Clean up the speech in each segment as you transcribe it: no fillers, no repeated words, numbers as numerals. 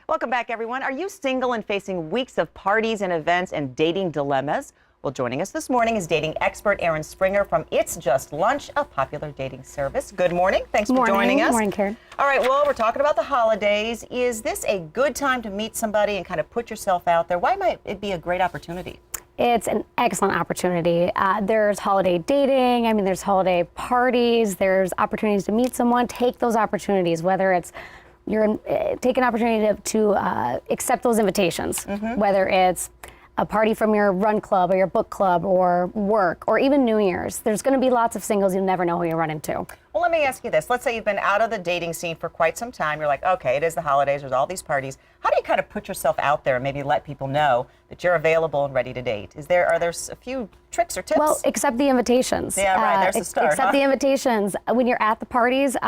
Welcome back, everyone. Are you single and facing weeks of parties and events and dating dilemmas? Well, joining us this morning is dating expert Erin Springer from It's Just Lunch, a popular dating service. Good morning. Thanks for joining us. Good morning, Karen. All right, well, we're talking about the holidays. Is this a good time to meet somebody and kind of put yourself out there? Why might it be a great opportunity? It's an excellent opportunity. There's holiday dating. There's holiday parties. There's opportunities to meet someone. Take those opportunities, whether it's take an opportunity to accept those invitations, whether it's a party from your run club or your book club or work or even New Year's. There's going to be lots of singles. You never know who you run into. Well, let me ask you this. Let's say you've been out of the dating scene for quite some time. You're like, okay, it is the holidays. There's all these parties. How do you kind of put yourself out there and maybe let people know that you're available and ready to date? Are there a few tricks or tips? Well, accept the invitations. Yeah, right. There's the start. Accept the invitations. When you're at the parties,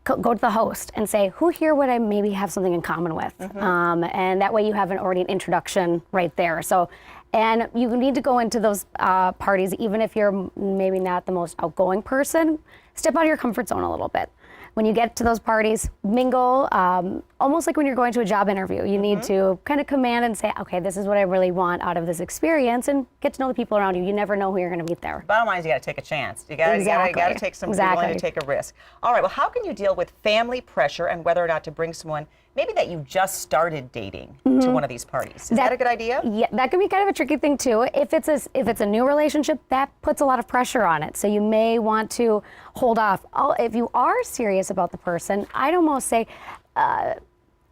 go to the host and say, who here would I maybe have something in common with? And that way you have already an introduction right there. So, and you need to go into those parties, even if you're maybe not the most outgoing person, step out of your comfort zone a little bit. When you get to those parties, mingle, almost like when you're going to a job interview. You need to kind of command and say, okay, this is what I really want out of this experience, and get to know the people around you. You never know who you're going to meet there. Bottom line is you got to take a chance. You got to take some willing to take a risk. All right, well, how can you deal with family pressure and whether or not to bring someone maybe that you just started dating to one of these parties? Is that a good idea? Yeah, that can be kind of a tricky thing too. If it's a new relationship, that puts a lot of pressure on it. So you may want to hold off. If you are serious about the person, I'd almost say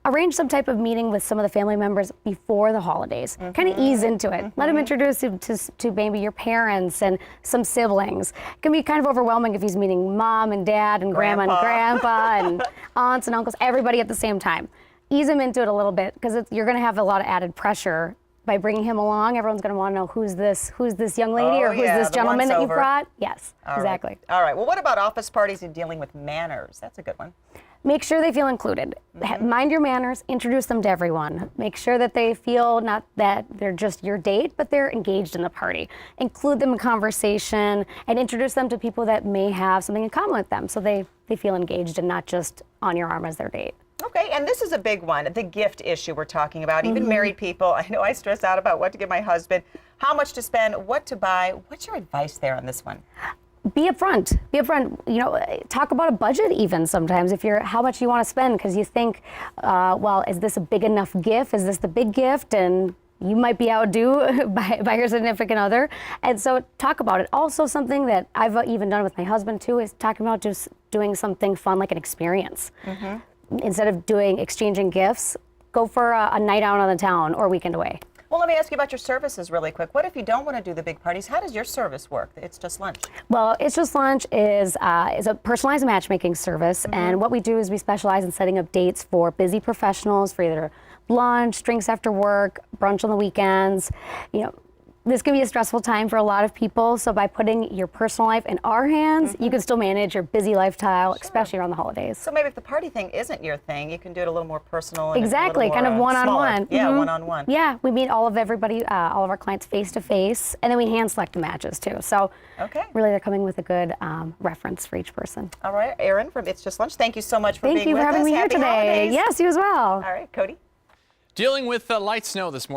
arrange some type of meeting with some of the family members before the holidays. Kind of ease into it. Let him introduce you to maybe your parents and some siblings. It can be kind of overwhelming if he's meeting mom and dad and grandma and grandpa and aunts and uncles, everybody at the same time. Ease him into it a little bit, because you're going to have a lot of added pressure by bringing him along. Everyone's going to want to know who's this young lady or who's this gentleman that you brought. Yes, exactly. All right. Well, what about office parties and dealing with manners? That's a good one. Make sure they feel included. Mind your manners, introduce them to everyone. Make sure that they feel not that they're just your date, but they're engaged in the party. Include them in conversation and introduce them to people that may have something in common with them, so they feel engaged and not just on your arm as their date. Okay, and this is a big one, the gift issue we're talking about. Even married people, I know I stress out about what to give my husband, how much to spend, what to buy. What's your advice there on this one? Be upfront. Be upfront. Talk about a budget even sometimes, if you're how much you want to spend, because you think, well, is this a big enough gift? Is this the big gift? And you might be outdue by your significant other. And so talk about it. Also, something that I've even done with my husband too is talking about just doing something fun, like an experience. Instead of exchanging gifts, go for a night out on the town or weekend away. Well, let me ask you about your services really quick. What if you don't want to do the big parties? How does your service work? It's Just Lunch. Well, It's Just Lunch is a personalized matchmaking service, and what we do is we specialize in setting up dates for busy professionals for either lunch, drinks after work, brunch on the weekends. This can be a stressful time for a lot of people, so by putting your personal life in our hands, you can still manage your busy lifestyle, especially around the holidays. So maybe if the party thing isn't your thing, you can do it a little more personal. And exactly, kind of one-on-one. Yeah, one-on-one. Yeah, we meet all of our clients face-to-face, and then we hand select the matches too. So really they're coming with a good reference for each person. All right, Erin from It's Just Lunch, thank you so much for being with us. Thank you for having me here today. Holidays. Yes, you as well. All right, Cody. Dealing with light snow this morning.